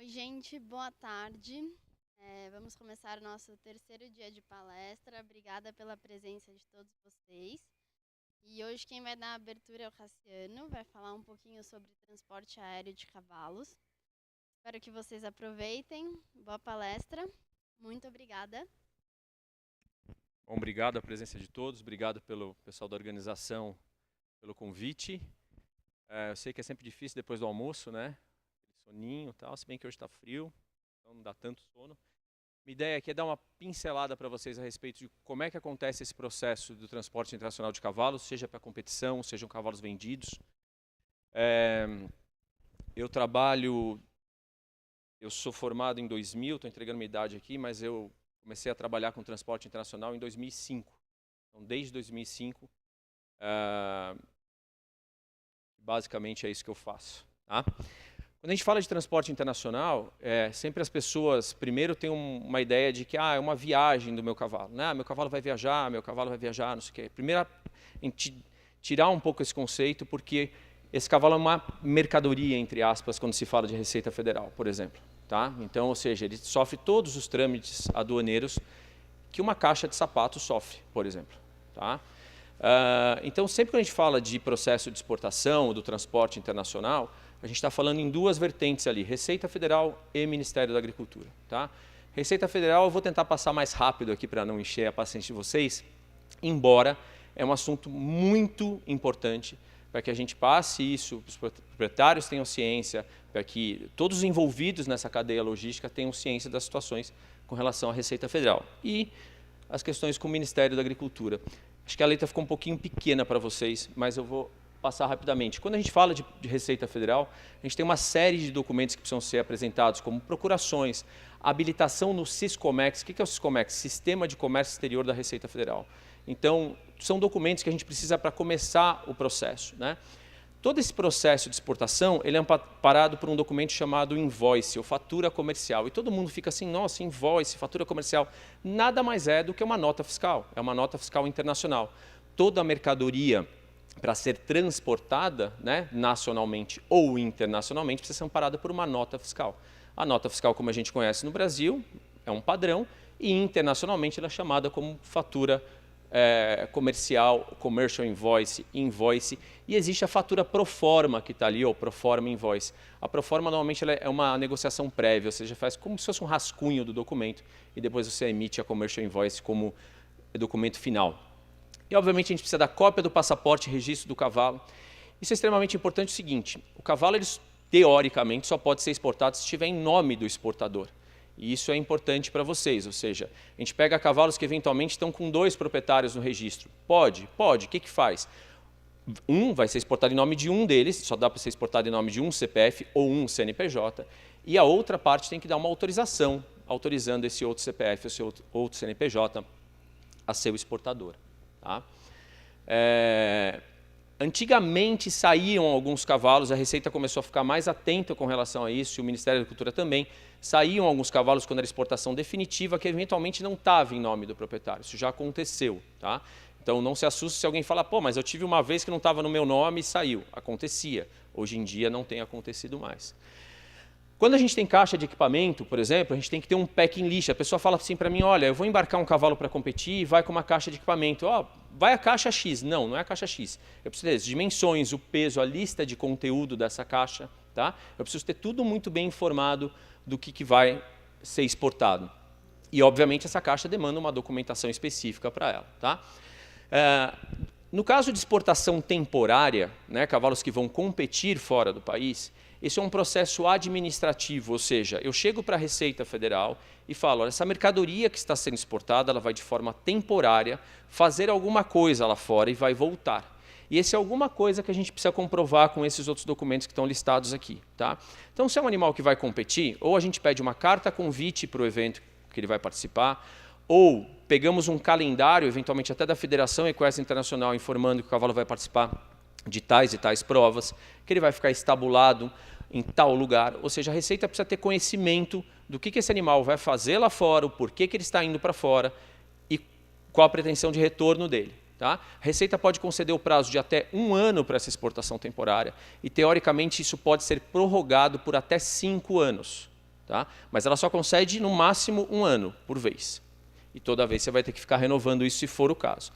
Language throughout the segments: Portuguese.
Oi, gente, boa tarde. Vamos começar o nosso terceiro dia de palestra. Obrigada pela presença de todos vocês. E hoje quem vai dar a abertura é o Cassiano, vai falar um pouquinho sobre transporte aéreo de cavalos. Espero que vocês aproveitem. Boa palestra. Muito obrigada. Bom, obrigado a presença de todos, obrigado pelo pessoal da organização pelo convite. Eu sei que é sempre difícil depois do almoço, né? Soninho e tal, se bem que hoje está frio, então não dá tanto sono. Minha ideia aqui é dar uma pincelada para vocês a respeito de como é que acontece esse processo do transporte internacional de cavalos, seja para competição, sejam cavalos vendidos. Eu sou formado em 2000, estou entregando minha idade aqui, mas eu comecei a trabalhar com transporte internacional em 2005. Então, desde 2005, basicamente é isso que eu faço. Tá? Quando a gente fala de transporte internacional, sempre as pessoas primeiro têm uma ideia de que é uma viagem do meu cavalo. Né? Meu cavalo vai viajar, não sei o quê. Primeiro, a gente tirar um pouco esse conceito, porque esse cavalo é uma mercadoria, entre aspas, quando se fala de Receita Federal, por exemplo. Tá? Então, ou seja, ele sofre todos os trâmites aduaneiros que uma caixa de sapato sofre, por exemplo. Tá? Então, sempre que a gente fala de processo de exportação, do transporte internacional, a gente está falando em duas vertentes ali, Receita Federal e Ministério da Agricultura. Tá? Receita Federal, eu vou tentar passar mais rápido aqui para não encher a paciência de vocês, embora é um assunto muito importante para que a gente passe isso, os proprietários tenham ciência, para que todos os envolvidos nessa cadeia logística tenham ciência das situações com relação à Receita Federal. E as questões com o Ministério da Agricultura. Acho que a letra ficou um pouquinho pequena para vocês, mas eu vou passar rapidamente. Quando a gente fala de Receita Federal, a gente tem uma série de documentos que precisam ser apresentados, como procurações, habilitação no Siscomex. O que é o Siscomex? Sistema de Comércio Exterior da Receita Federal. Então, são documentos que a gente precisa para começar o processo. Né? Todo esse processo de exportação ele é amparado por um documento chamado invoice, ou fatura comercial. E todo mundo fica assim, nossa, invoice, fatura comercial. Nada mais é do que uma nota fiscal, é uma nota fiscal internacional. Toda mercadoria, para ser transportada, né, nacionalmente ou internacionalmente, precisa ser amparada por uma nota fiscal. A nota fiscal, como a gente conhece no Brasil, é um padrão, e internacionalmente ela é chamada como fatura comercial, commercial invoice, invoice, e existe a fatura pro forma que está ali, ou pro forma invoice. A pro forma normalmente ela é uma negociação prévia, ou seja, faz como se fosse um rascunho do documento e depois você emite a commercial invoice como documento final. E obviamente a gente precisa da cópia do passaporte e registro do cavalo. Isso é extremamente importante o seguinte, o cavalo ele, teoricamente só pode ser exportado se estiver em nome do exportador. E isso é importante para vocês, ou seja, a gente pega cavalos que eventualmente estão com 2 proprietários no registro. Pode, pode. O que faz? Um vai ser exportado em nome de um deles, só dá para ser exportado em nome de um CPF ou um CNPJ, e a outra parte tem que dar uma autorização, autorizando esse outro CPF, esse outro CNPJ a ser o exportador. Tá? Antigamente saíam alguns cavalos, a Receita começou a ficar mais atenta com relação a isso, e o Ministério da Agricultura também, saíam alguns cavalos quando era exportação definitiva, que eventualmente não estava em nome do proprietário, isso já aconteceu. Tá? Então não se assuste se alguém falar, pô, mas eu tive uma vez que não estava no meu nome e saiu. Acontecia, hoje em dia não tem acontecido mais. Quando a gente tem caixa de equipamento, por exemplo, a gente tem que ter um packing list. A pessoa fala assim para mim, olha, eu vou embarcar um cavalo para competir e vai com uma caixa de equipamento. Vai a caixa X. Não, não é a caixa X. Eu preciso ter as dimensões, o peso, a lista de conteúdo dessa caixa. Tá? Eu preciso ter tudo muito bem informado do que vai ser exportado. E, obviamente, essa caixa demanda uma documentação específica para ela. Tá? No caso de exportação temporária, né, cavalos que vão competir fora do país, esse é um processo administrativo, ou seja, eu chego para a Receita Federal e falo, olha, essa mercadoria que está sendo exportada, ela vai de forma temporária fazer alguma coisa lá fora e vai voltar. E esse é alguma coisa que a gente precisa comprovar com esses outros documentos que estão listados aqui. Tá? Então, se é um animal que vai competir, ou a gente pede uma carta convite para o evento que ele vai participar, ou pegamos um calendário, eventualmente até da Federação Equestre Internacional, informando que o cavalo vai participar de tais e tais provas, que ele vai ficar estabulado em tal lugar, ou seja, a Receita precisa ter conhecimento do que esse animal vai fazer lá fora, o porquê que ele está indo para fora e qual a pretensão de retorno dele. Tá? A Receita pode conceder o prazo de até 1 ano para essa exportação temporária e, teoricamente, isso pode ser prorrogado por até 5 anos. tá? Mas ela só concede no máximo 1 ano por vez. E toda vez você vai ter que ficar renovando isso se for o caso.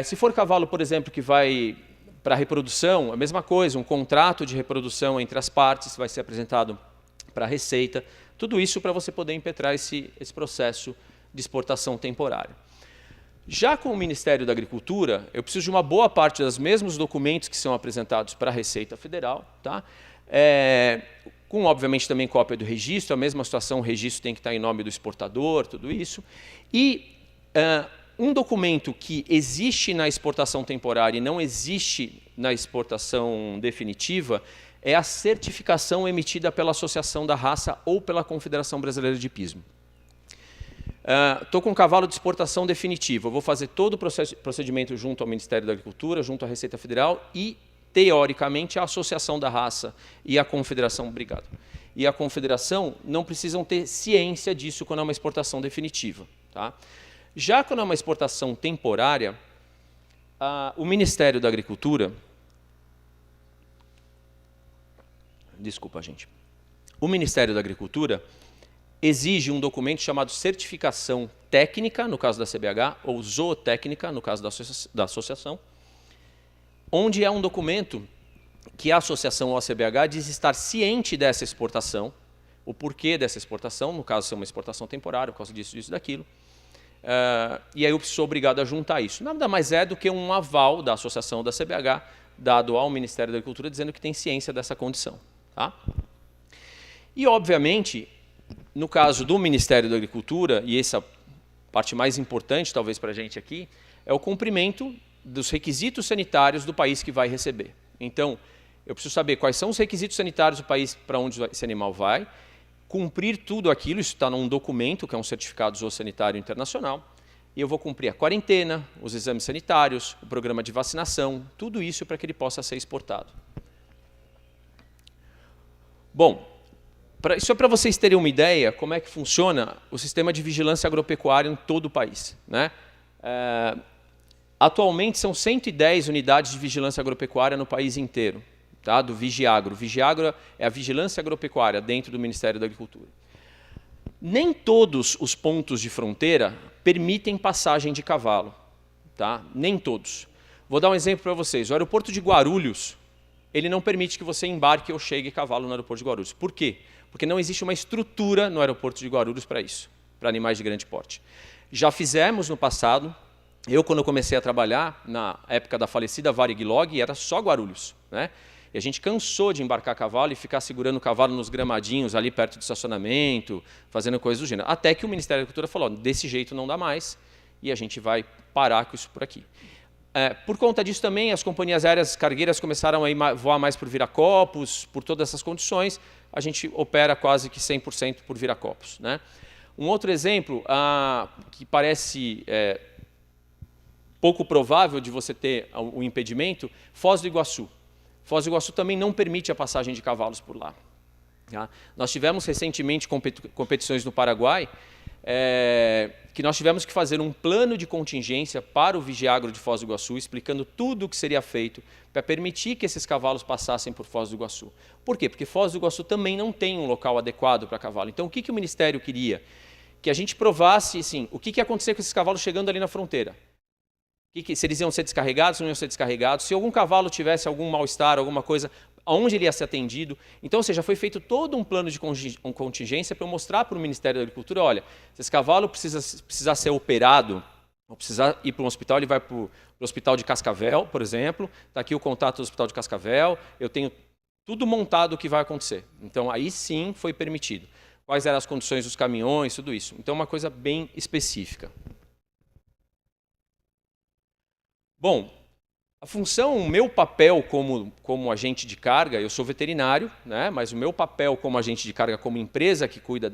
Se for cavalo, por exemplo, que vai para reprodução, a mesma coisa, um contrato de reprodução entre as partes vai ser apresentado para a Receita. Tudo isso para você poder impetrar esse processo de exportação temporária. Já com o Ministério da Agricultura, eu preciso de uma boa parte dos mesmos documentos que são apresentados para a Receita Federal, tá? Com, obviamente, também cópia do registro, a mesma situação, o registro tem que estar em nome do exportador, tudo isso. E um documento que existe na exportação temporária e não existe na exportação definitiva é a certificação emitida pela Associação da Raça ou pela Confederação Brasileira de Hipismo. Estou com um cavalo de exportação definitivo, eu vou fazer todo o procedimento junto ao Ministério da Agricultura, junto à Receita Federal e, teoricamente, a Associação da Raça e a Confederação, obrigado, e a Confederação não precisam ter ciência disso quando é uma exportação definitiva. Tá? Já quando é uma exportação temporária, o Ministério da Agricultura... Desculpa, gente. O Ministério da Agricultura exige um documento chamado certificação técnica, no caso da CBH, ou zootécnica, no caso da associação, onde é um documento que a associação ou a CBH diz estar ciente dessa exportação, o porquê dessa exportação, no caso ser uma exportação temporária, por causa disso, disso, daquilo. E aí eu sou obrigado a juntar isso. Nada mais é do que um aval da associação ou da CBH, dado ao Ministério da Agricultura, dizendo que tem ciência dessa condição. Tá? E, obviamente, no caso do Ministério da Agricultura, e essa parte mais importante, talvez, para a gente aqui, é o cumprimento dos requisitos sanitários do país que vai receber. Então, eu preciso saber quais são os requisitos sanitários do país para onde esse animal vai, cumprir tudo aquilo, isso está num documento, que é um certificado zoossanitário internacional, e eu vou cumprir a quarentena, os exames sanitários, o programa de vacinação, tudo isso para que ele possa ser exportado. Bom, só para vocês terem uma ideia como é que funciona o sistema de vigilância agropecuária em todo o país. Né? Atualmente são 110 unidades de vigilância agropecuária no país inteiro, tá? Do Vigiagro. Vigiagro é a vigilância agropecuária dentro do Ministério da Agricultura. Nem todos os pontos de fronteira permitem passagem de cavalo. Tá? Nem todos. Vou dar um exemplo para vocês. O aeroporto de Guarulhos, ele não permite que você embarque ou chegue cavalo no aeroporto de Guarulhos. Por quê? Porque não existe uma estrutura no aeroporto de Guarulhos para isso, para animais de grande porte. Já fizemos no passado, quando eu comecei a trabalhar, na época da falecida Varig Log, era só Guarulhos. Né? E a gente cansou de embarcar cavalo e ficar segurando o cavalo nos gramadinhos ali perto do estacionamento, fazendo coisas do gênero. Até que o Ministério da Agricultura falou, desse jeito não dá mais, e a gente vai parar com isso por aqui. Por conta disso também, as companhias aéreas cargueiras começaram a voar mais por Viracopos, por todas essas condições, a gente opera quase que 100% por Viracopos. Né? Um outro exemplo, que parece pouco provável de você ter o impedimento, Foz do Iguaçu. Foz do Iguaçu também não permite a passagem de cavalos por lá. Tá? Nós tivemos recentemente competições no Paraguai, que nós tivemos que fazer um plano de contingência para o Vigiagro de Foz do Iguaçu, explicando tudo o que seria feito para permitir que esses cavalos passassem por Foz do Iguaçu. Por quê? Porque Foz do Iguaçu também não tem um local adequado para cavalo. Então, o que o Ministério queria? Que a gente provasse assim, o que ia acontecer com esses cavalos chegando ali na fronteira. Se eles iam ser descarregados, não iam ser descarregados, se algum cavalo tivesse algum mal-estar, alguma coisa, aonde ele ia ser atendido. Então, ou seja, foi feito todo um plano de contingência para eu mostrar para o Ministério da Agricultura, olha, se esse cavalo precisar ser operado, ou precisar ir para um hospital, ele vai para o hospital de Cascavel, por exemplo, está aqui o contato do hospital de Cascavel, eu tenho tudo montado o que vai acontecer. Então, aí sim foi permitido. Quais eram as condições dos caminhões, tudo isso. Então, uma coisa bem específica. Bom, a função, o meu papel como agente de carga, eu sou veterinário, né, mas o meu papel como agente de carga, como empresa que cuida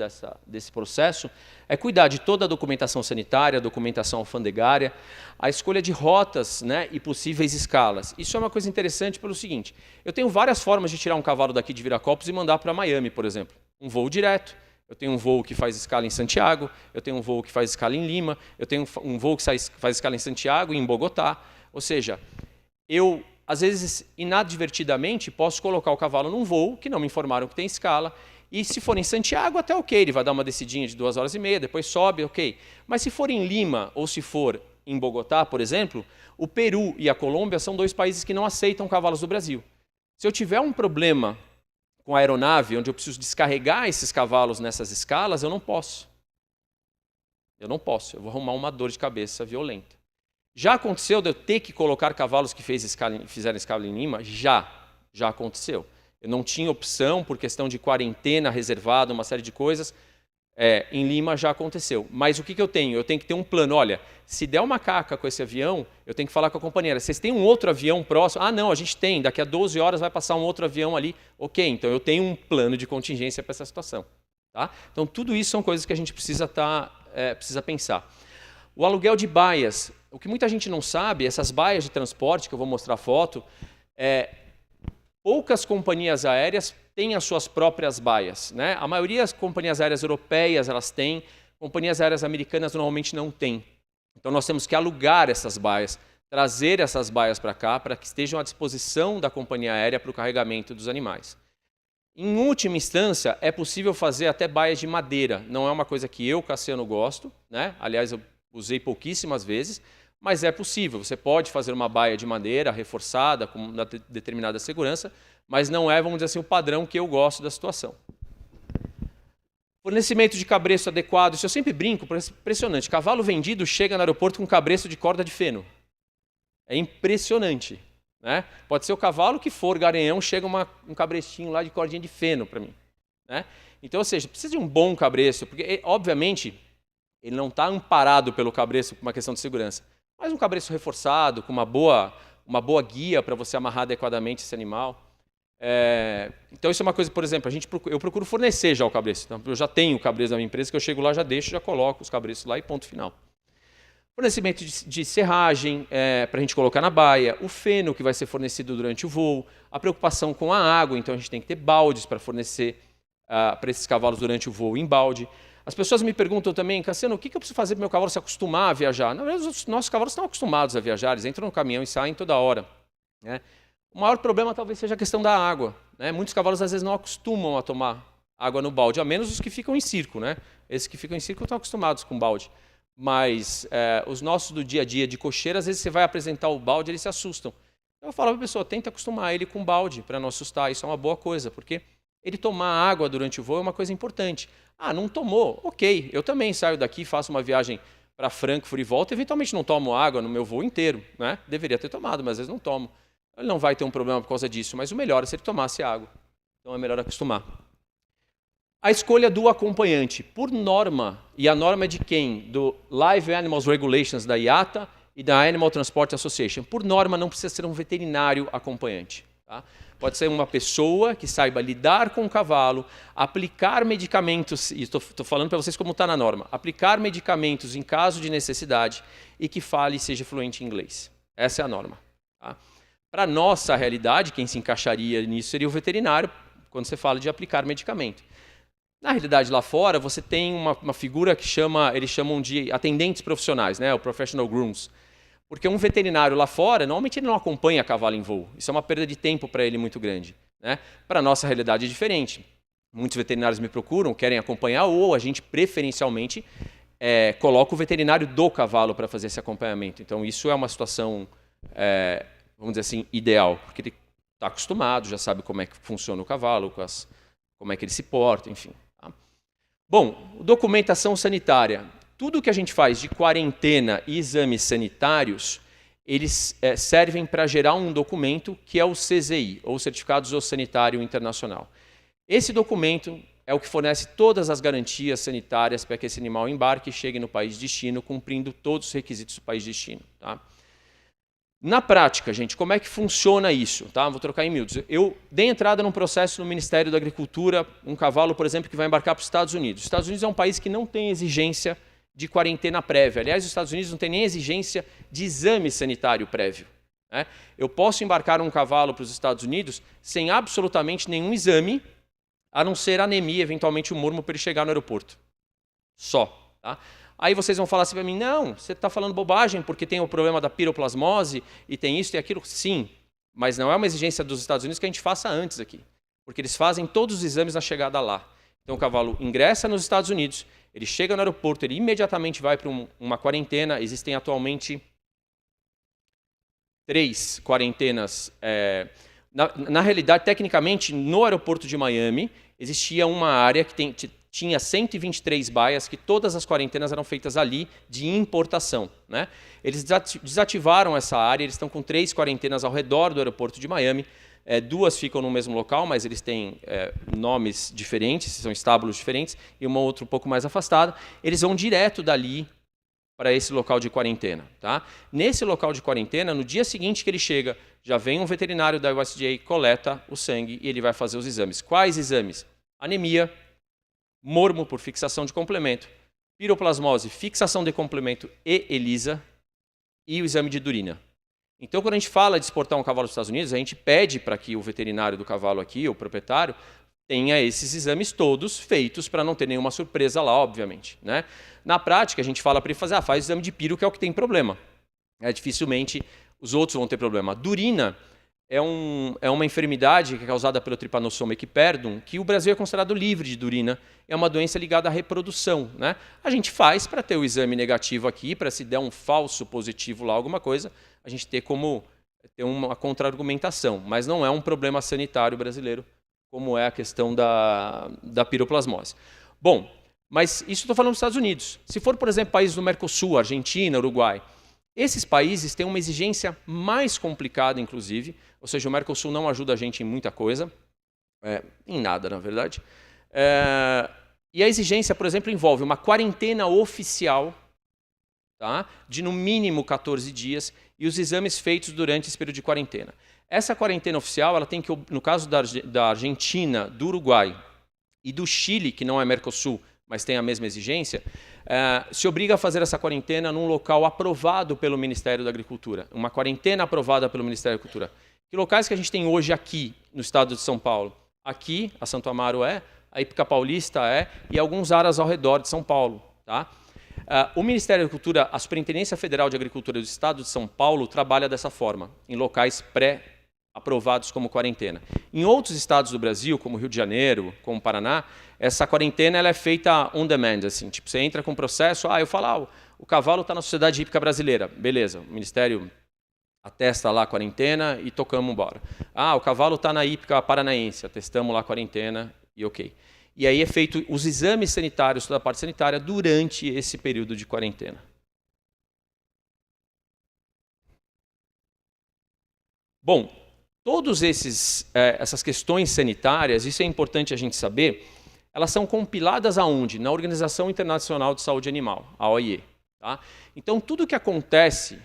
desse processo, é cuidar de toda a documentação sanitária, a documentação alfandegária, a escolha de rotas, né, e possíveis escalas. Isso é uma coisa interessante pelo seguinte, eu tenho várias formas de tirar um cavalo daqui de Viracopos e mandar para Miami, por exemplo. Um voo direto, eu tenho um voo que faz escala em Santiago, eu tenho um voo que faz escala em Lima, eu tenho um voo que faz escala em Santiago e em Bogotá. Ou seja, eu, às vezes, inadvertidamente, posso colocar o cavalo num voo que não me informaram que tem escala E se for em Santiago, até ok, ele vai dar uma descidinha de 2 horas e meia, depois sobe, ok. Mas se for em Lima ou se for em Bogotá, por exemplo, o Peru e a Colômbia são 2 países que não aceitam cavalos do Brasil. Se eu tiver um problema com a aeronave, onde eu preciso descarregar esses cavalos nessas escalas, eu não posso. Eu não posso, eu vou arrumar uma dor de cabeça violenta. Já aconteceu de eu ter que colocar cavalos que fizeram escala em Lima? Já aconteceu. Eu não tinha opção por questão de quarentena reservada, uma série de coisas. Em Lima já aconteceu. Mas o que eu tenho? Eu tenho que ter um plano. Olha, se der uma caca com esse avião, eu tenho que falar com a companhia. Vocês têm um outro avião próximo? Ah, não, a gente tem. Daqui a 12 horas vai passar um outro avião ali. Ok, então eu tenho um plano de contingência para essa situação. Tá? Então, tudo isso são coisas que a gente precisa pensar. O aluguel de baias. O que muita gente não sabe, essas baias de transporte, que eu vou mostrar a foto, poucas companhias aéreas têm as suas próprias baias, né? A maioria das companhias aéreas europeias elas têm, companhias aéreas americanas normalmente não têm. Então nós temos que alugar essas baias, trazer essas baias para cá, para que estejam à disposição da companhia aérea para o carregamento dos animais. Em última instância, é possível fazer até baias de madeira. Não é uma coisa que eu, Cassiano, gosto, né? Aliás, eu usei pouquíssimas vezes, mas é possível. Você pode fazer uma baia de madeira reforçada, com uma determinada segurança, mas não é, vamos dizer assim, o padrão que eu gosto da situação. Fornecimento de cabresto adequado. Isso eu sempre brinco, impressionante. Cavalo vendido chega no aeroporto com cabresto de corda de feno. É impressionante. Né? Pode ser o cavalo que for garanhão, chega um cabrestinho lá de cordinha de feno para mim. Né? Então, ou seja, precisa de um bom cabresto, porque, obviamente, ele não está amparado pelo cabresto por uma questão de segurança. Mas um cabresto reforçado, com uma boa guia para você amarrar adequadamente esse animal. Então isso é uma coisa, por exemplo, eu procuro fornecer já o cabresto. Então, eu já tenho o cabresto da minha empresa, que eu chego lá, já deixo, já coloco os cabrestos lá e ponto final. Fornecimento de serragem para a gente colocar na baia, o feno que vai ser fornecido durante o voo, a preocupação com a água, então a gente tem que ter baldes para fornecer para esses cavalos durante o voo em balde. As pessoas me perguntam também, Cassiano, o que eu preciso fazer para o meu cavalo se acostumar a viajar? Na verdade, os nossos cavalos estão acostumados a viajar, eles entram no caminhão e saem toda hora. Né? O maior problema talvez seja a questão da água. Né? Muitos cavalos às vezes não acostumam a tomar água no balde, a menos os que ficam em circo. Né? Esses que ficam em circo estão acostumados com balde. Mas os nossos do dia a dia de cocheira, às vezes você vai apresentar o balde, eles se assustam. Eu falo para a pessoa, tenta acostumar ele com balde para não assustar, isso é uma boa coisa, porque ele tomar água durante o voo é uma coisa importante. Ah, não tomou? Ok, eu também saio daqui, faço uma viagem para Frankfurt e volto, eventualmente não tomo água no meu voo inteiro. Né? Deveria ter tomado, mas às vezes não tomo. Ele não vai ter um problema por causa disso, mas o melhor é se ele tomasse água. Então é melhor acostumar. A escolha do acompanhante, por norma, e a norma é de quem? Do Live Animals Regulations da IATA e da Animal Transport Association. Por norma, não precisa ser um veterinário acompanhante. Tá? Pode ser uma pessoa que saiba lidar com o cavalo, aplicar medicamentos, e estou falando para vocês como está na norma, aplicar medicamentos em caso de necessidade e que fale e seja fluente em inglês. Essa é a norma. Tá? Para a nossa realidade, quem se encaixaria nisso seria o veterinário, quando você fala de aplicar medicamento. Na realidade, lá fora, você tem uma figura que eles chamam de atendentes profissionais, né? O Professional Grooms. Porque um veterinário lá fora, normalmente ele não acompanha cavalo em voo. Isso é uma perda de tempo para ele muito grande. Né? Para a nossa realidade é diferente. Muitos veterinários me procuram, querem acompanhar, ou a gente preferencialmente coloca o veterinário do cavalo para fazer esse acompanhamento. Então isso é uma situação, vamos dizer assim, ideal, porque ele está acostumado, já sabe como é que funciona o cavalo, como é que ele se porta, enfim. Tá? Bom, documentação sanitária. Tudo que a gente faz de quarentena e exames sanitários, eles servem para gerar um documento que é o CZI, ou Certificado Zoossanitário Internacional. Esse documento é o que fornece todas as garantias sanitárias para que esse animal embarque e chegue no país de destino, cumprindo todos os requisitos do país de destino. Tá? Na prática, gente, como é que funciona isso? Tá? Vou trocar em miúdos. Eu dei entrada num processo no Ministério da Agricultura, um cavalo, por exemplo, que vai embarcar para os Estados Unidos. Os Estados Unidos é um país que não tem exigência de quarentena prévia. Aliás, os Estados Unidos não tem nem exigência de exame sanitário prévio. Né? Eu posso embarcar um cavalo para os Estados Unidos sem absolutamente nenhum exame, a não ser anemia, eventualmente um mormo para ele chegar no aeroporto. Só. Tá? Aí vocês vão falar assim para mim, não, você está falando bobagem porque tem o problema da piroplasmose e tem isso e aquilo. Sim, mas não é uma exigência dos Estados Unidos que a gente faça antes aqui. Porque eles fazem todos os exames na chegada lá. Então o cavalo ingressa nos Estados Unidos, ele chega no aeroporto, ele imediatamente vai para uma quarentena. Existem atualmente 3 quarentenas. Na realidade, tecnicamente, no aeroporto de Miami, existia uma área que tinha 123 baias, que todas as quarentenas eram feitas ali de importação, né? Eles desativaram essa área, eles estão com 3 quarentenas ao redor do aeroporto de Miami. 2 ficam no mesmo local, mas eles têm nomes diferentes, são estábulos diferentes, e uma outra um pouco mais afastada. Eles vão direto dali para esse local de quarentena. Tá? Nesse local de quarentena, no dia seguinte que ele chega, já vem um veterinário da USDA, coleta o sangue e ele vai fazer os exames. Quais exames? Anemia, mormo por fixação de complemento, piroplasmose, fixação de complemento e ELISA, e o exame de urina. Então, quando a gente fala de exportar um cavalo dos Estados Unidos, a gente pede para que o veterinário do cavalo aqui, o proprietário, tenha esses exames todos feitos para não ter nenhuma surpresa lá, obviamente, né? Na prática, a gente fala para ele fazer, faz o exame de piro, que é o que tem problema. Dificilmente os outros vão ter problema. Durina é uma enfermidade que é causada pelo Trypanosoma equiperdum, que o Brasil é considerado livre de durina. É uma doença ligada à reprodução, né? A gente faz para ter o exame negativo aqui, para se der um falso positivo lá, alguma coisa, a gente ter como ter uma contra-argumentação. Mas não é um problema sanitário brasileiro, como é a questão da piroplasmose. Bom, mas isso estou falando dos Estados Unidos. Se for, por exemplo, países do Mercosul, Argentina, Uruguai, esses países têm uma exigência mais complicada, inclusive, ou seja, o Mercosul não ajuda a gente em muita coisa, em nada, na verdade. E a exigência, por exemplo, envolve uma quarentena oficial, tá, de no mínimo 14 dias e os exames feitos durante esse período de quarentena. Essa quarentena oficial, ela tem que, no caso da Argentina, do Uruguai e do Chile, que não é Mercosul, mas tem a mesma exigência, se obriga a fazer essa quarentena num local aprovado pelo Ministério da Agricultura. Uma quarentena aprovada pelo Ministério da Agricultura. Que locais que a gente tem hoje aqui, no estado de São Paulo? Aqui, a Santo Amaro a Ípica Paulista e alguns áreas ao redor de São Paulo. Tá? O Ministério da Agricultura, a Superintendência Federal de Agricultura do Estado de São Paulo, trabalha dessa forma, em locais pré-aprovados como quarentena. Em outros estados do Brasil, como Rio de Janeiro, como Paraná, essa quarentena ela é feita on demand. Assim, tipo, você entra com um processo, eu falo, o cavalo está na Sociedade Hípica Brasileira. Beleza, o Ministério atesta lá a quarentena e tocamos embora. O cavalo está na Hípica Paranaense, atestamos lá a quarentena e ok. E aí é feito os exames sanitários, toda a parte sanitária, durante esse período de quarentena. Bom, todas essas questões sanitárias, isso é importante a gente saber, elas são compiladas aonde? Na Organização Internacional de Saúde Animal, a OIE. Tá? Então, tudo que acontece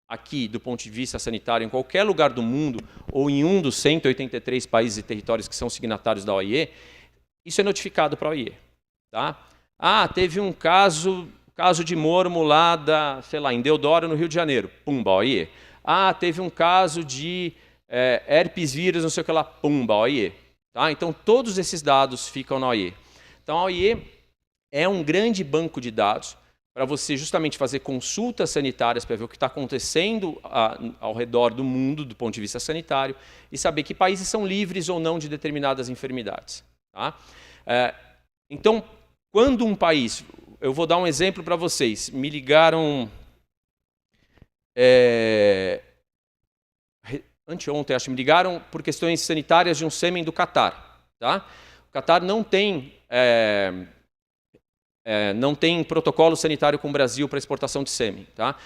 aqui, do ponto de vista sanitário, em qualquer lugar do mundo, ou em um dos 183 países e territórios que são signatários da OIE, isso é notificado para a OIE. Tá? Teve um caso de mormo lá em Deodoro, no Rio de Janeiro. Pumba, OIE. Teve um caso de herpes vírus, não sei o que lá. Pumba, OIE. Tá? Então, todos esses dados ficam na OIE. Então, a OIE é um grande banco de dados para você justamente fazer consultas sanitárias para ver o que está acontecendo ao redor do mundo, do ponto de vista sanitário, e saber que países são livres ou não de determinadas enfermidades. Tá? Então, quando um país... Eu vou dar um exemplo para vocês. Me ligaram... anteontem, acho, me ligaram por questões sanitárias de um sêmen do Catar. Tá? O Catar não tem protocolo sanitário com o Brasil para exportação de sêmen. Tá?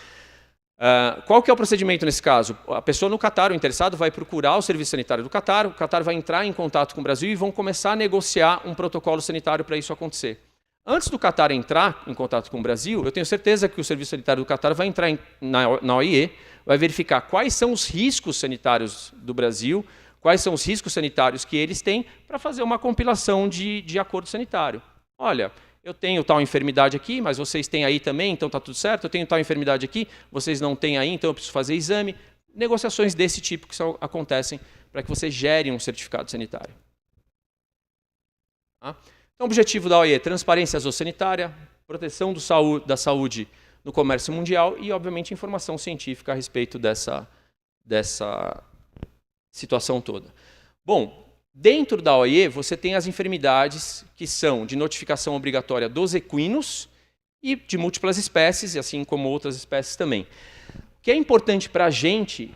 Qual que é o procedimento nesse caso? A pessoa no Catar, o interessado, vai procurar o serviço sanitário do Catar, o Catar vai entrar em contato com o Brasil e vão começar a negociar um protocolo sanitário para isso acontecer. Antes do Catar entrar em contato com o Brasil, eu tenho certeza que o serviço sanitário do Catar vai entrar na OIE, vai verificar quais são os riscos sanitários do Brasil, quais são os riscos sanitários que eles têm, para fazer uma compilação de acordo sanitário. Olha, eu tenho tal enfermidade aqui, mas vocês têm aí também, então está tudo certo. Eu tenho tal enfermidade aqui, vocês não têm aí, então eu preciso fazer exame. Negociações desse tipo que acontecem para que você gere um certificado sanitário. Tá? Então, o objetivo da OIE é transparência zoossanitária, proteção da saúde no comércio mundial e, obviamente, informação científica a respeito dessa situação toda. Bom, Dentro da OIE, você tem as enfermidades que são de notificação obrigatória dos equinos e de múltiplas espécies, assim como outras espécies também. O que é importante para a gente,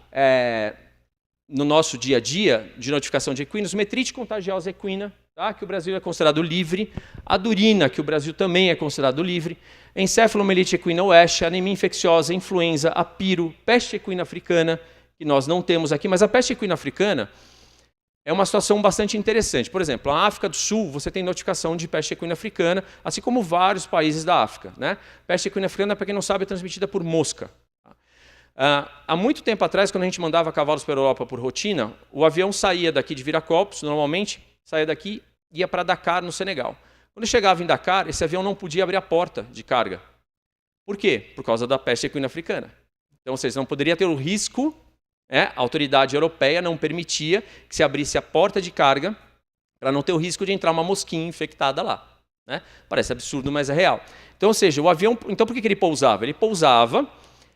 no nosso dia a dia, de notificação de equinos, metrite contagiosa equina, tá? Que o Brasil é considerado livre, a durina, que o Brasil também é considerado livre, encefalomielite equina oeste, anemia infecciosa, influenza, apiro, peste equina africana, que nós não temos aqui, mas a peste equina africana é uma situação bastante interessante. Por exemplo, a África do Sul, você tem notificação de peste equina africana, assim como vários países da África, né? Peste equina africana, para quem não sabe, é transmitida por mosca. Há muito tempo atrás, quando a gente mandava cavalos para a Europa por rotina, o avião saía daqui de Viracopos, normalmente, saía daqui e ia para Dakar, no Senegal. Quando chegava em Dakar, esse avião não podia abrir a porta de carga. Por quê? Por causa da peste equina africana. Então, vocês não poderiam ter o risco, a autoridade europeia não permitia que se abrisse a porta de carga para não ter o risco de entrar uma mosquinha infectada lá. Né? Parece absurdo, mas é real. Então, ou seja, o avião... Então, por que ele pousava? Ele pousava...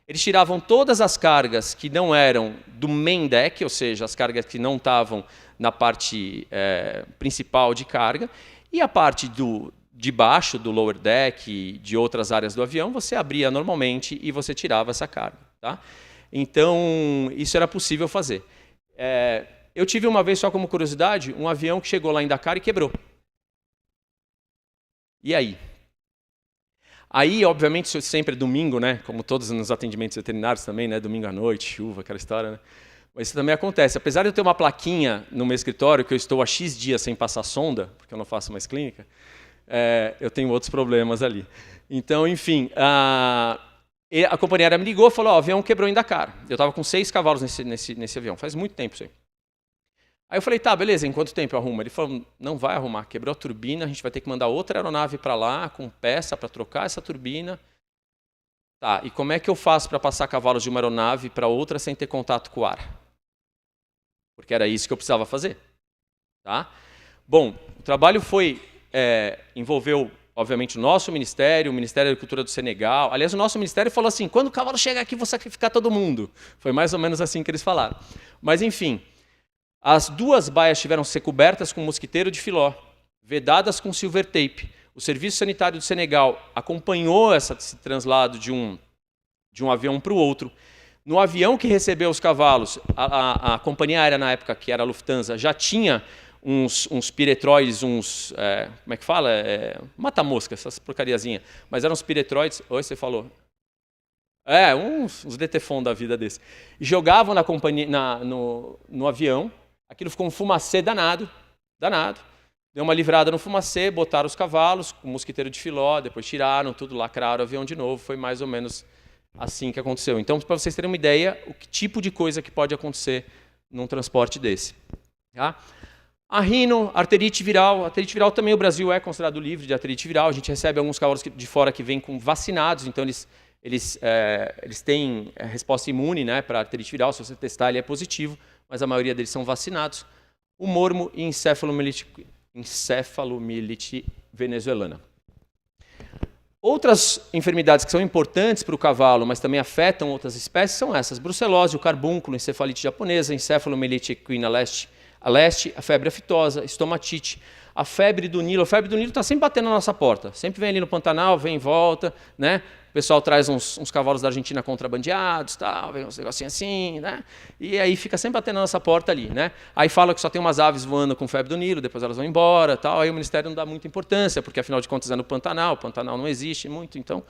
Eles tiravam todas as cargas que não eram do main deck, ou seja, as cargas que não estavam na parte principal de carga, e a parte de baixo, do lower deck, de outras áreas do avião, você abria normalmente e você tirava essa carga. Tá? Então, isso era possível fazer. Eu tive uma vez, só como curiosidade, um avião que chegou lá em Dakar e quebrou. E aí? Aí, obviamente, sempre é domingo, né? Como todos nos atendimentos veterinários também, né? Domingo à noite, chuva, aquela história, né? Mas isso também acontece. Apesar de eu ter uma plaquinha no meu escritório, que eu estou há X dias sem passar sonda, porque eu não faço mais clínica, eu tenho outros problemas ali. Então, enfim, a companhia aérea me ligou e falou, o avião quebrou em Dakar. Eu estava com 6 cavalos nesse avião, faz muito tempo isso aí. Aí eu falei, tá, beleza, em quanto tempo eu arrumo? Ele falou, não vai arrumar, quebrou a turbina, a gente vai ter que mandar outra aeronave para lá, com peça para trocar essa turbina. Tá, e como é que eu faço para passar cavalos de uma aeronave para outra sem ter contato com o ar? Porque era isso que eu precisava fazer. Tá? Bom, o trabalho envolveu, obviamente, o nosso ministério, o Ministério da Agricultura do Senegal. Aliás, o nosso ministério falou assim, quando o cavalo chega aqui, vou sacrificar todo mundo. Foi mais ou menos assim que eles falaram. Mas, enfim... As 2 baias tiveram que ser cobertas com mosquiteiro de filó, vedadas com silver tape. O Serviço Sanitário do Senegal acompanhou esse translado de um avião para o outro. No avião que recebeu os cavalos, a companhia aérea na época, que era a Lufthansa, já tinha uns piretroides, como é que fala? Mata-mosca, essas porcariazinhas. Mas eram uns piretroides... Oi, você falou... uns DTFON da vida desse. E jogavam na companhia, no avião. Aquilo ficou um fumacê danado. Deu uma livrada no fumacê, botaram os cavalos com mosquiteiro de filó, depois tiraram tudo, lacraram o avião de novo. Foi mais ou menos assim que aconteceu. Então, para vocês terem uma ideia, o que tipo de coisa que pode acontecer num transporte desse. Tá? A rino, arterite viral. Arterite viral também o Brasil é considerado livre de arterite viral. A gente recebe alguns cavalos de fora que vêm com vacinados, então eles têm resposta imune, né, para arterite viral. Se você testar, ele é positivo, mas a maioria deles são vacinados. O mormo e encefalomielite venezuelana. Outras enfermidades que são importantes para o cavalo, mas também afetam outras espécies, são essas. Brucelose, o carbúnculo, encefalite japonesa, encefalomielite equina a leste, a febre aftosa, estomatite, a febre do Nilo. A febre do Nilo está sempre batendo na nossa porta. Sempre vem ali no Pantanal, vem e volta, né? O pessoal traz uns cavalos da Argentina contrabandeados, tal, vem uns negocinhos assim, né? E aí fica sempre batendo na nossa porta ali, né? Aí fala que só tem umas aves voando com febre do Nilo, depois elas vão embora, tal. Aí o Ministério não dá muita importância, porque afinal de contas é no Pantanal, o Pantanal não existe muito, então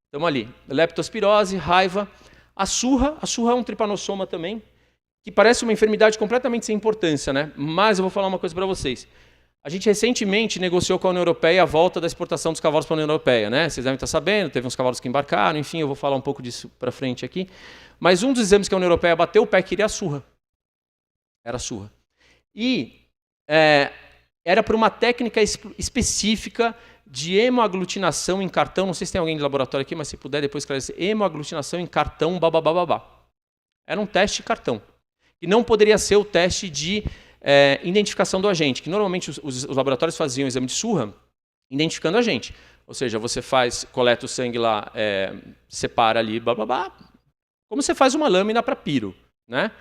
estamos ali. Leptospirose, raiva. A surra é um tripanossoma também, que parece uma enfermidade completamente sem importância, né? Mas eu vou falar uma coisa para vocês. A gente recentemente negociou com a União Europeia a volta da exportação dos cavalos para a União Europeia, né? Vocês devem estar sabendo, teve uns cavalos que embarcaram, enfim, eu vou falar um pouco disso para frente aqui. Mas um dos exames que a União Europeia bateu o pé queria a surra. Era a surra. E era por uma técnica específica de hemoaglutinação em cartão. Não sei se tem alguém de laboratório aqui, mas se puder depois esclarecer. Hemoaglutinação em cartão, babababá. Era um teste de cartão. E não poderia ser o teste de identificação do agente, que normalmente os laboratórios faziam o exame de surra identificando o agente. Ou seja, você coleta o sangue lá, separa ali, blá, blá, blá, como você faz uma lâmina para piro. Né?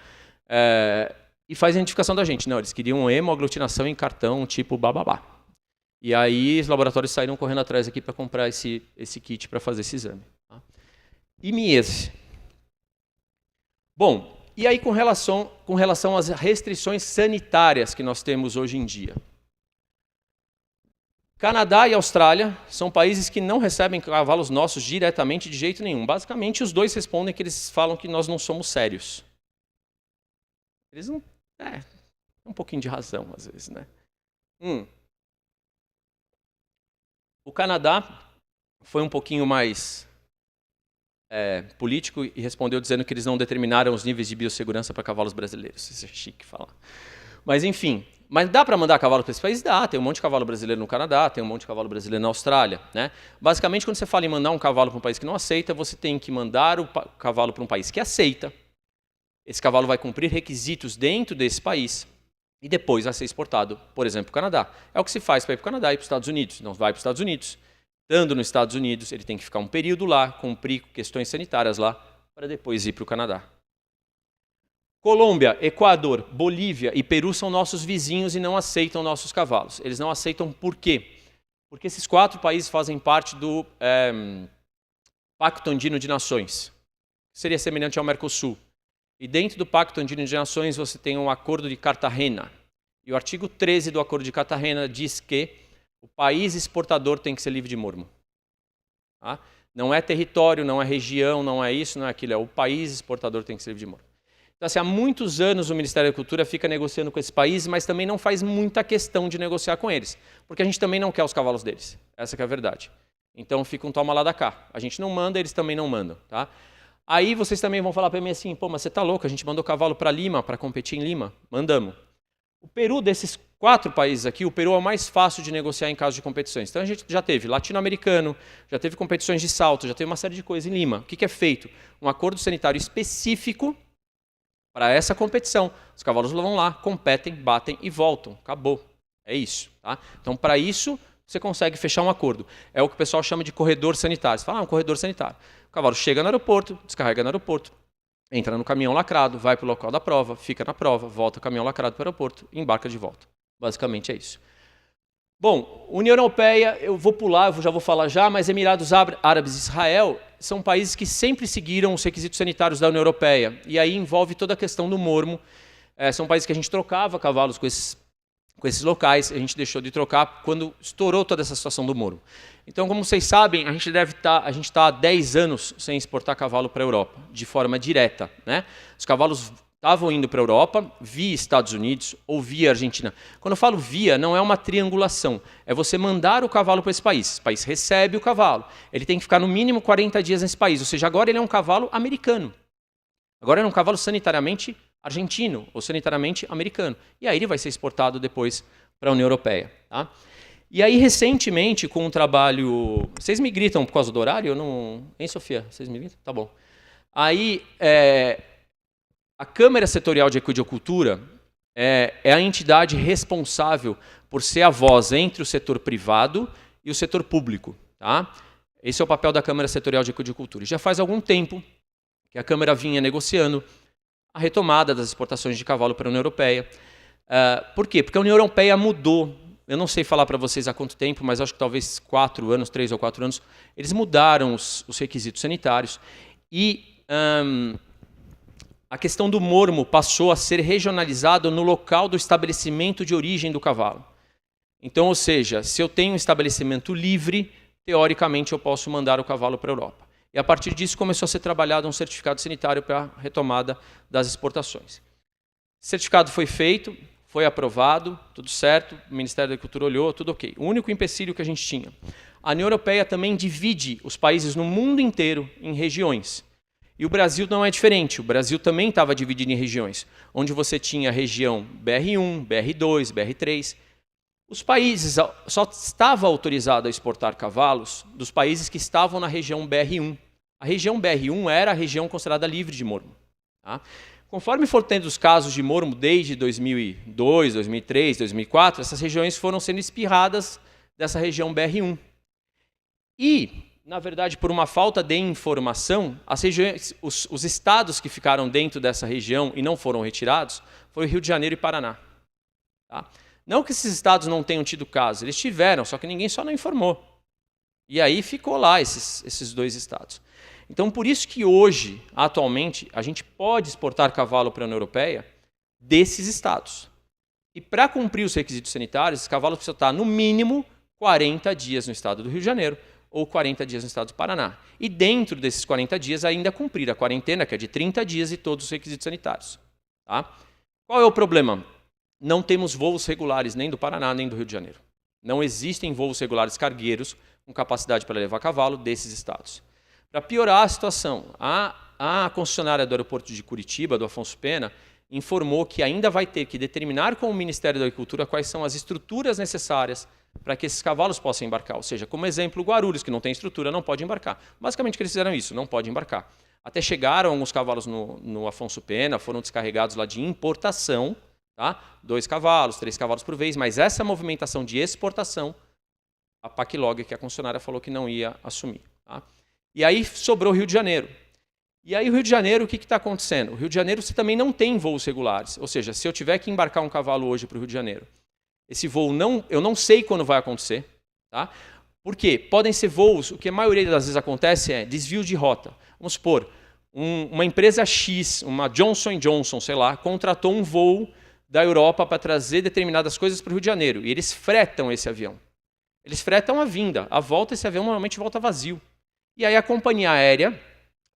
e faz a identificação da gente. Não, eles queriam hemoaglutinação em cartão tipo bababá. E aí os laboratórios saíram correndo atrás aqui para comprar esse kit para fazer esse exame. Tá? IMIES. Bom, e aí com relação às restrições sanitárias que nós temos hoje em dia. Canadá e Austrália são países que não recebem cavalos nossos diretamente de jeito nenhum. Basicamente, os dois respondem que eles falam que nós não somos sérios. Eles não... um pouquinho de razão, às vezes, né? O Canadá foi um pouquinho mais político e respondeu dizendo que eles não determinaram os níveis de biossegurança para cavalos brasileiros. Isso é chique falar. Mas, enfim... Mas dá para mandar cavalo para esse país? Dá. Tem um monte de cavalo brasileiro no Canadá, tem um monte de cavalo brasileiro na Austrália. Né? Basicamente, quando você fala em mandar um cavalo para um país que não aceita, você tem que mandar o cavalo para um país que aceita. Esse cavalo vai cumprir requisitos dentro desse país e depois vai ser exportado, por exemplo, para o Canadá. É o que se faz para ir para o Canadá e para os Estados Unidos. Não vai para os Estados Unidos. Estando nos Estados Unidos, ele tem que ficar um período lá, cumprir questões sanitárias lá, para depois ir para o Canadá. Colômbia, Equador, Bolívia e Peru são nossos vizinhos e não aceitam nossos cavalos. Eles não aceitam por quê? Porque esses 4 países fazem parte do Pacto Andino de Nações, que seria semelhante ao Mercosul. E dentro do Pacto Andino de Nações você tem um Acordo de Cartagena. E o artigo 13 do Acordo de Cartagena diz que o país exportador tem que ser livre de mormo. Tá? Não é território, não é região, não é isso, não é aquilo. É o país exportador tem que ser livre de mormo. Então, assim, há muitos anos o Ministério da Cultura fica negociando com esses países, mas também não faz muita questão de negociar com eles, porque a gente também não quer os cavalos deles. Essa que é a verdade. Então fica um toma lá da cá. A gente não manda, eles também não mandam. Tá? Aí vocês também vão falar para mim assim, pô, mas você tá louco, a gente mandou cavalo para Lima, para competir em Lima. Mandamos. O Peru, desses 4 países aqui, o Peru é o mais fácil de negociar em caso de competições. Então a gente já teve latino-americano, já teve competições de salto, já teve uma série de coisas em Lima. O que é feito? Um acordo sanitário específico para essa competição. Os cavalos vão lá, competem, batem e voltam. Acabou. É isso. Tá? Então, para isso, você consegue fechar um acordo. É o que o pessoal chama de corredor sanitário. Você fala, um corredor sanitário. O cavalo chega no aeroporto, descarrega no aeroporto, entra no caminhão lacrado, vai para o local da prova, fica na prova, volta o caminhão lacrado para o aeroporto e embarca de volta. Basicamente é isso. Bom, União Europeia, eu vou pular, eu já vou falar já, mas Emirados Árabes e Israel são países que sempre seguiram os requisitos sanitários da União Europeia. E aí envolve toda a questão do mormo. São países que a gente trocava cavalos com esses locais, a gente deixou de trocar quando estourou toda essa situação do mormo. Então, como vocês sabem, a gente está há 10 anos sem exportar cavalo para a Europa, de forma direta. Né? Os cavalos estavam indo para a Europa via Estados Unidos ou via Argentina. Quando eu falo via, não é uma triangulação. É você mandar o cavalo para esse país. Esse país recebe o cavalo. Ele tem que ficar no mínimo 40 dias nesse país. Ou seja, agora ele é um cavalo americano. Agora ele é um cavalo sanitariamente argentino ou sanitariamente americano. E aí ele vai ser exportado depois para a União Europeia. Tá? E aí, recentemente, com um trabalho... Vocês me gritam por causa do horário? Eu não... Hein, Sofia? Vocês me gritam? Tá bom. Aí... A Câmara Setorial de Equidicultura é a entidade responsável por ser a voz entre o setor privado e o setor público. Tá? Esse é o papel da Câmara Setorial de Equidicultura. Já faz algum tempo que a Câmara vinha negociando a retomada das exportações de cavalo para a União Europeia. Por quê? Porque a União Europeia mudou. Eu não sei falar para vocês há quanto tempo, mas acho que talvez 4 anos, 3 ou 4 anos, eles mudaram os requisitos sanitários e... a questão do mormo passou a ser regionalizado no local do estabelecimento de origem do cavalo. Então, ou seja, se eu tenho um estabelecimento livre, teoricamente eu posso mandar o cavalo para a Europa. E a partir disso começou a ser trabalhado um certificado sanitário para a retomada das exportações. O certificado foi feito, foi aprovado, tudo certo, o Ministério da Agricultura olhou, tudo ok. O único empecilho que a gente tinha. A União Europeia também divide os países no mundo inteiro em regiões. E o Brasil não é diferente. O Brasil também estava dividido em regiões, onde você tinha a região BR1, BR2, BR3. Os países só estavam autorizados a exportar cavalos dos países que estavam na região BR1. A região BR1 era a região considerada livre de mormo. Tá? Conforme for tendo os casos de mormo desde 2002, 2003, 2004, essas regiões foram sendo espirradas dessa região BR1. E na verdade, por uma falta de informação, os estados que ficaram dentro dessa região e não foram retirados foram Rio de Janeiro e Paraná. Tá? Não que esses estados não tenham tido casos, eles tiveram, só que ninguém só não informou. E aí ficou lá esses 2 estados. Então, por isso que hoje, atualmente, a gente pode exportar cavalo para a União Europeia desses estados. E para cumprir os requisitos sanitários, esses cavalos precisam estar, no mínimo, 40 dias no estado do Rio de Janeiro ou 40 dias no estado do Paraná. E dentro desses 40 dias ainda cumprir a quarentena, que é de 30 dias e todos os requisitos sanitários. Tá? Qual é o problema? Não temos voos regulares nem do Paraná nem do Rio de Janeiro. Não existem voos regulares cargueiros com capacidade para levar cavalo desses estados. Para piorar a situação, a concessionária do aeroporto de Curitiba, do Afonso Pena, informou que ainda vai ter que determinar com o Ministério da Agricultura quais são as estruturas necessárias para que esses cavalos possam embarcar. Ou seja, como exemplo, o Guarulhos, que não tem estrutura, não pode embarcar. Basicamente, eles fizeram isso, não pode embarcar. Até chegaram alguns cavalos no Afonso Pena, foram descarregados lá de importação, tá? 2 cavalos, 3 cavalos por vez, mas essa movimentação de exportação, a Paclog, que a concessionária, falou que não ia assumir. Tá? E aí sobrou o Rio de Janeiro. E aí o Rio de Janeiro, o que está acontecendo? O Rio de Janeiro você também não tem voos regulares. Ou seja, se eu tiver que embarcar um cavalo hoje para o Rio de Janeiro, esse voo eu não sei quando vai acontecer. Tá? Por quê? Podem ser voos, o que a maioria das vezes acontece é desvio de rota. Vamos supor, uma empresa X, uma Johnson & Johnson, sei lá, contratou um voo da Europa para trazer determinadas coisas para o Rio de Janeiro. E eles fretam esse avião. Eles fretam a vinda. A volta, esse avião normalmente volta vazio. E aí a companhia aérea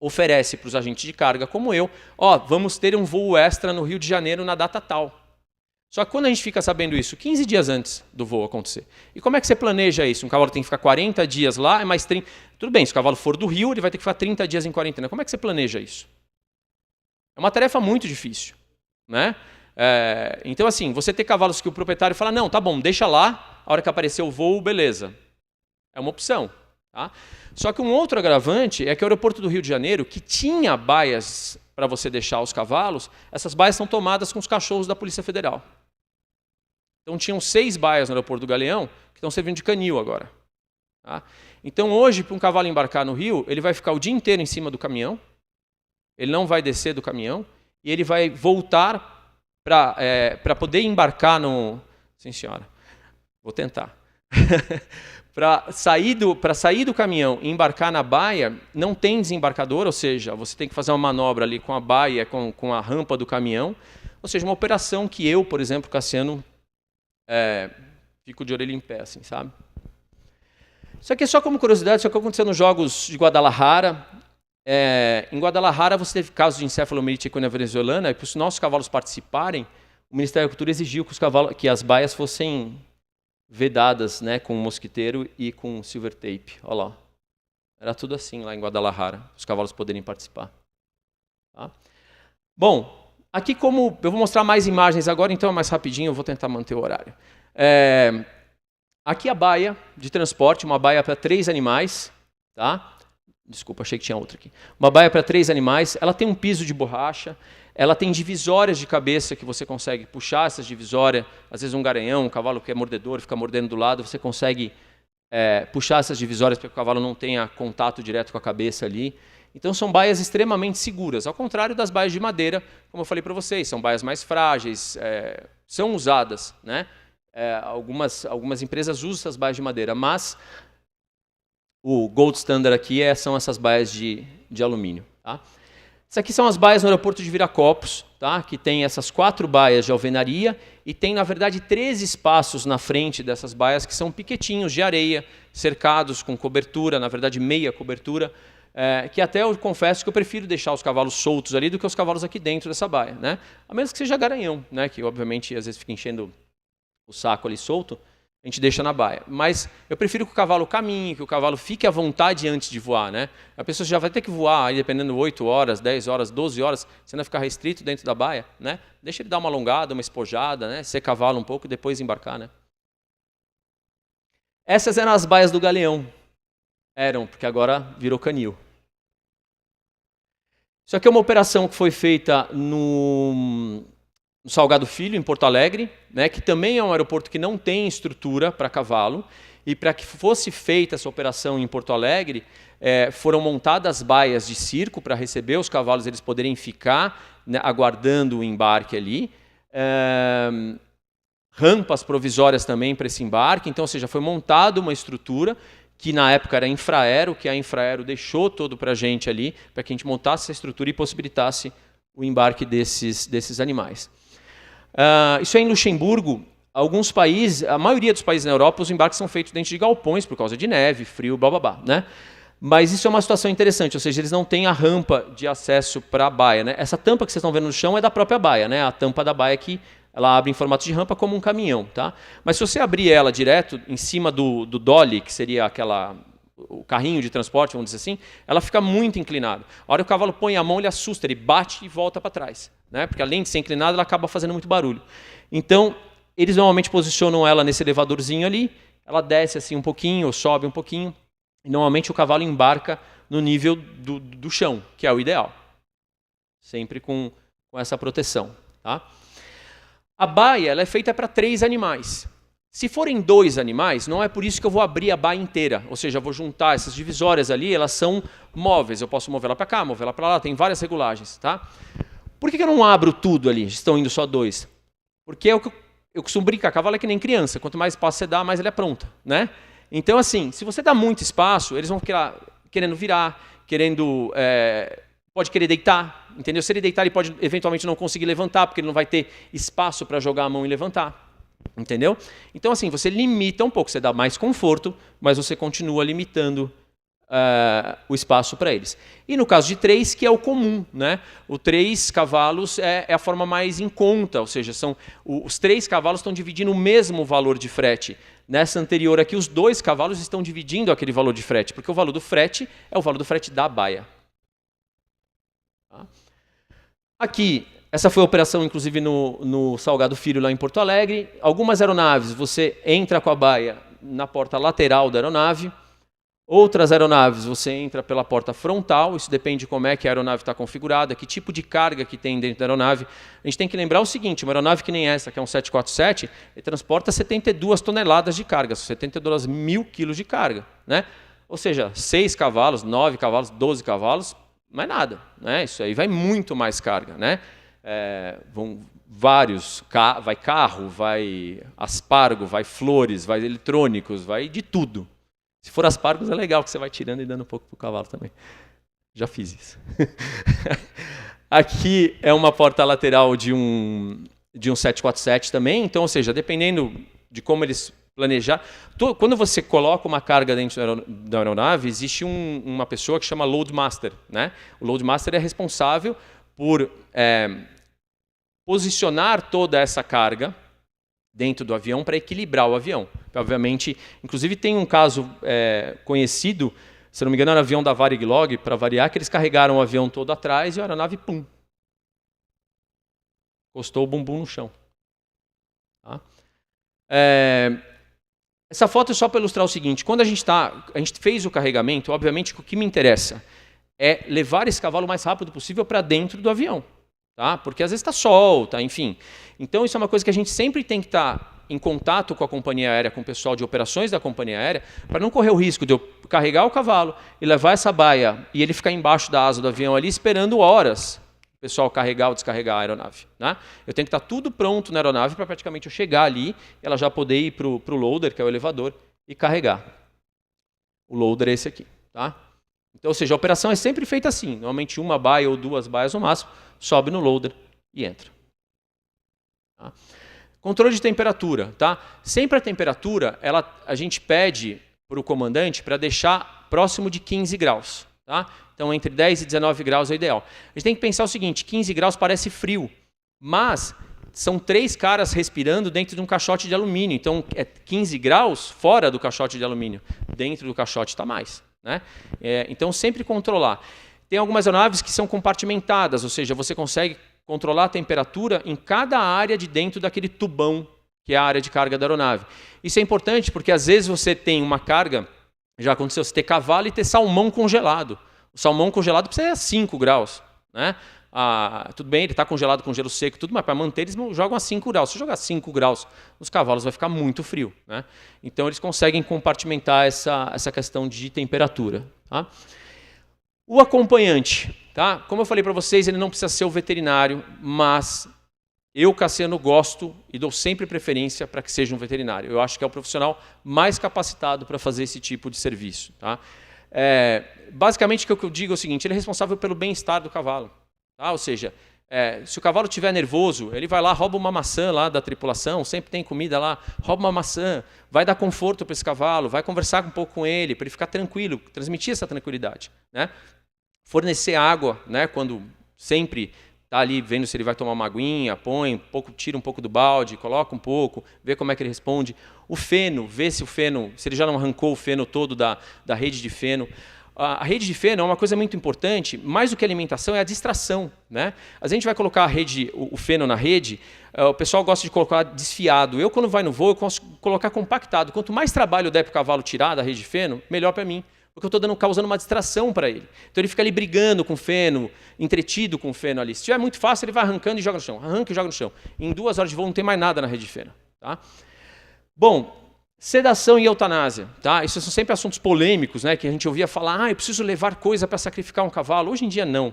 oferece para os agentes de carga, como eu, vamos ter um voo extra no Rio de Janeiro na data tal. Só que quando a gente fica sabendo isso 15 dias antes do voo acontecer, e como é que você planeja isso? Um cavalo tem que ficar 40 dias lá, é mais 30... Tudo bem, se o cavalo for do Rio, ele vai ter que ficar 30 dias em quarentena. Como é que você planeja isso? É uma tarefa muito difícil. Né? Então, assim, você ter cavalos que o proprietário fala, não, tá bom, deixa lá, a hora que aparecer o voo, beleza. É uma opção. Tá? Só que um outro agravante é que o aeroporto do Rio de Janeiro, que tinha baias para você deixar os cavalos, essas baias são tomadas com os cachorros da Polícia Federal. Então tinham 6 baias no aeroporto do Galeão que estão servindo de canil agora. Tá? Então hoje, para um cavalo embarcar no Rio, ele vai ficar o dia inteiro em cima do caminhão, ele não vai descer do caminhão e ele vai voltar para poder embarcar no... Sim, senhora. Vou tentar. Para sair do caminhão e embarcar na baia, não tem desembarcador, ou seja, você tem que fazer uma manobra ali com a baia, com a rampa do caminhão. Ou seja, uma operação que eu, por exemplo, Cassiano, fico de orelha em pé, assim, sabe? Isso aqui é só como curiosidade, isso aqui aconteceu nos Jogos de Guadalajara. Em Guadalajara, você teve casos de encefalomielite equina venezuelana, e para os nossos cavalos participarem, o Ministério da Agricultura exigiu que as baias fossem vedadas, né, com mosquiteiro e com silver tape. Olha lá. Era tudo assim lá em Guadalajara, os cavalos poderem participar. Tá? Bom, aqui como... Eu vou mostrar mais imagens agora, então é mais rapidinho, eu vou tentar manter o horário. Aqui a baia de transporte, uma baia para 3 animais. Tá? Desculpa, achei que tinha outra aqui. Uma baia para 3 animais, ela tem um piso de borracha, ela tem divisórias de cabeça que você consegue puxar essas divisórias. Às vezes um garanhão, um cavalo que é mordedor, fica mordendo do lado, você consegue puxar essas divisórias para que o cavalo não tenha contato direto com a cabeça ali. Então são baias extremamente seguras, ao contrário das baias de madeira, como eu falei para vocês, são baias mais frágeis, são usadas. Né? Algumas empresas usam essas baias de madeira, mas o gold standard aqui são essas baias de alumínio. Tá? Essas aqui são as baias no aeroporto de Viracopos, tá? Que tem essas 4 baias de alvenaria e tem, na verdade, 3 espaços na frente dessas baias que são piquetinhos de areia, cercados com cobertura, na verdade meia cobertura, que até eu confesso que eu prefiro deixar os cavalos soltos ali do que os cavalos aqui dentro dessa baia. Né? A menos que seja garanhão, né? Que obviamente às vezes fica enchendo o saco ali solto, a gente deixa na baia. Mas eu prefiro que o cavalo caminhe, que o cavalo fique à vontade antes de voar. Né? A pessoa já vai ter que voar, aí, dependendo, 8 horas, 10 horas, 12 horas, você não vai ficar restrito dentro da baia. Né? Deixa ele dar uma alongada, uma espojada, né? Ser cavalo um pouco e depois embarcar. Né? Essas eram as baias do Galeão. Eram, porque agora virou canil. Isso aqui é uma operação que foi feita no Salgado Filho, em Porto Alegre, né, que também é um aeroporto que não tem estrutura para cavalo. e para que fosse feita essa operação em Porto Alegre, foram montadas baias de circo para receber os cavalos, eles poderem ficar, né, aguardando o embarque ali. Rampas provisórias também para esse embarque, então, ou seja, foi montada uma estrutura que na época era Infraero, que a Infraero deixou todo para a gente ali, para que a gente montasse essa estrutura e possibilitasse o embarque desses animais. Isso é em Luxemburgo. Alguns países, a maioria dos países na Europa, os embarques são feitos dentro de galpões por causa de neve, frio, blá, né? Mas isso é uma situação interessante, ou seja, eles não têm a rampa de acesso para a baia, né? Essa tampa que vocês estão vendo no chão é da própria baia, né? A tampa da baia que ela abre em formato de rampa como um caminhão, tá? Mas se você abrir ela direto em cima do dolly, que seria o carrinho de transporte, vamos dizer assim, ela fica muito inclinada. A hora que o cavalo põe a mão, ele assusta, ele bate e volta para trás, né? Porque além de ser inclinada, ela acaba fazendo muito barulho. Então, eles normalmente posicionam ela nesse elevadorzinho ali, ela desce assim um pouquinho, ou sobe um pouquinho, e normalmente o cavalo embarca no nível do chão, que é o ideal. Sempre com essa proteção, tá? A baia ela é feita para 3 animais. Se forem 2 animais, não é por isso que eu vou abrir a baia inteira. Ou seja, eu vou juntar essas divisórias ali, elas são móveis. Eu posso mover ela para cá, mover ela para lá, tem várias regulagens, tá? Por que eu não abro tudo ali? Estão indo só 2. Porque eu costumo brincar, cavalo é que nem criança. Quanto mais espaço você dá, mais ele é pronto, né? Então, assim, se você dá muito espaço, eles vão ficar querendo virar, pode querer deitar, entendeu? Se ele deitar, ele pode eventualmente não conseguir levantar, porque ele não vai ter espaço para jogar a mão e levantar, entendeu? Então, assim, você limita um pouco, você dá mais conforto, mas você continua limitando o espaço para eles. E no caso de 3, que é o comum, né? O 3 cavalos é a forma mais em conta, ou seja, os 3 cavalos estão dividindo o mesmo valor de frete. Nessa anterior aqui, os 2 cavalos estão dividindo aquele valor de frete, porque o valor do frete é o valor do frete da baia. Tá? Aqui, essa foi a operação, inclusive, no Salgado Filho, lá em Porto Alegre. Algumas aeronaves, você entra com a baia na porta lateral da aeronave. Outras aeronaves, você entra pela porta frontal, isso depende de como é que a aeronave está configurada, que tipo de carga que tem dentro da aeronave. A gente tem que lembrar o seguinte, uma aeronave que nem essa, que é um 747, ele transporta 72 toneladas de carga, 72 mil quilos de carga, né? Ou seja, 6 cavalos, 9 cavalos, 12 cavalos, não é nada, né? Isso aí vai muito mais carga, né? Vão vários, vai carro, vai aspargo, vai flores, vai eletrônicos, vai de tudo. Se for aspargos é legal, que você vai tirando e dando um pouco para o cavalo também. Já fiz isso. Aqui é uma porta lateral de um 747 também, então, ou seja, dependendo de como eles planejar. Quando você coloca uma carga dentro da aeronave, existe uma pessoa que chama Load Master, né? O Load Master é responsável por posicionar toda essa carga dentro do avião para equilibrar o avião. Obviamente, inclusive tem um caso conhecido, se não me engano era o avião da Varig Log, para variar, que eles carregaram o avião todo atrás e a aeronave, pum, encostou o bumbum no chão. Tá? Essa foto é só para ilustrar o seguinte, quando a gente fez o carregamento, obviamente o que me interessa é levar esse cavalo o mais rápido possível para dentro do avião. Tá? Porque às vezes está sol, tá? Enfim. Então isso é uma coisa que a gente sempre tem que estar em contato com a companhia aérea, com o pessoal de operações da companhia aérea, para não correr o risco de eu carregar o cavalo e levar essa baia e ele ficar embaixo da asa do avião ali esperando horas o pessoal carregar ou descarregar a aeronave. Né? Eu tenho que estar tudo pronto na aeronave para praticamente eu chegar ali, ela já poder ir para o loader, que é o elevador, e carregar. O loader é esse aqui. Tá? Então, ou seja, a operação é sempre feita assim, normalmente uma baia ou 2 baias no máximo, sobe no loader e entra. Tá? Controle de temperatura. Tá? Sempre a temperatura, a gente pede para o comandante para deixar próximo de 15 graus. Tá? Então, entre 10 e 19 graus é o ideal. A gente tem que pensar o seguinte, 15 graus parece frio, mas são 3 caras respirando dentro de um caixote de alumínio. Então, é 15 graus fora do caixote de alumínio. Dentro do caixote está mais. Né? Então, sempre controlar. Tem algumas aeronaves que são compartimentadas, ou seja, você consegue controlar a temperatura em cada área de dentro daquele tubão, que é a área de carga da aeronave. Isso é importante porque, às vezes, você tem uma carga, já aconteceu, você ter cavalo e ter salmão congelado. O salmão congelado precisa ser a 5 graus. Né? Tudo bem, ele está congelado com gelo seco, tudo, mas para manter eles jogam a 5 graus. Se jogar 5 graus nos cavalos, vai ficar muito frio, né? Então eles conseguem compartimentar essa questão de temperatura. Tá? O acompanhante, tá? Como eu falei para vocês, ele não precisa ser o veterinário, mas eu, Cassiano, gosto e dou sempre preferência para que seja um veterinário. Eu acho que é o profissional mais capacitado para fazer esse tipo de serviço. Tá? Basicamente, o que eu digo é o seguinte, ele é responsável pelo bem-estar do cavalo. Tá? Ou seja, se o cavalo estiver nervoso, ele vai lá, rouba uma maçã lá da tripulação, sempre tem comida lá, rouba uma maçã, vai dar conforto para esse cavalo, vai conversar um pouco com ele, para ele ficar tranquilo, transmitir essa tranquilidade. Né? Fornecer água, né, quando sempre está ali vendo se ele vai tomar uma aguinha, põe, tira um pouco do balde, coloca um pouco, vê como é que ele responde. O feno, vê se ele já não arrancou o feno todo da rede de feno. A rede de feno é uma coisa muito importante, mais do que alimentação, é a distração. Né? A gente vai colocar o feno na rede, o pessoal gosta de colocar desfiado. Eu, quando vai no voo, eu posso colocar compactado. Quanto mais trabalho der para o cavalo tirar da rede de feno, melhor para mim. Porque eu estou causando uma distração para ele. Então ele fica ali brigando com o feno, entretido com o feno ali. Se estiver muito fácil, ele vai arrancando e joga no chão. Arranca e joga no chão. Em 2 horas de voo não tem mais nada na rede de feno. Tá? Bom, sedação e eutanásia. Tá? Esses são sempre assuntos polêmicos, né? Que a gente ouvia falar, eu preciso levar coisa para sacrificar um cavalo. Hoje em dia, não.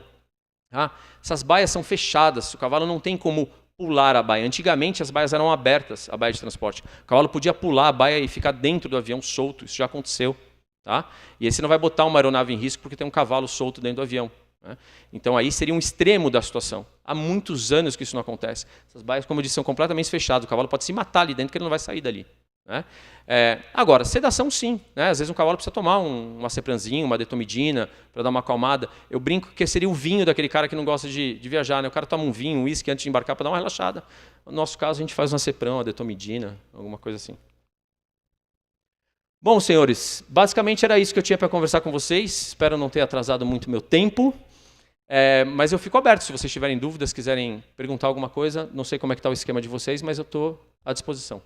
Tá? Essas baias são fechadas. O cavalo não tem como pular a baia. Antigamente, as baias eram abertas, a baia de transporte. O cavalo podia pular a baia e ficar dentro do avião solto. Isso já aconteceu. Tá? E aí você não vai botar uma aeronave em risco porque tem um cavalo solto dentro do avião. Né? Então aí seria um extremo da situação. Há muitos anos que isso não acontece. Essas baias, como eu disse, são completamente fechadas. O cavalo pode se matar ali dentro que ele não vai sair dali. Né? Agora, sedação sim. Né? Às vezes um cavalo precisa tomar uma cepranzinha, uma detomidina para dar uma acalmada. Eu brinco que seria o vinho daquele cara que não gosta de viajar. Né? O cara toma um vinho, um uísque antes de embarcar para dar uma relaxada. No nosso caso, a gente faz uma cepran, uma detomidina, alguma coisa assim. Bom, senhores, basicamente era isso que eu tinha para conversar com vocês. Espero não ter atrasado muito meu tempo. Mas eu fico aberto, se vocês tiverem dúvidas, quiserem perguntar alguma coisa. Não sei como é que está o esquema de vocês, mas eu estou à disposição.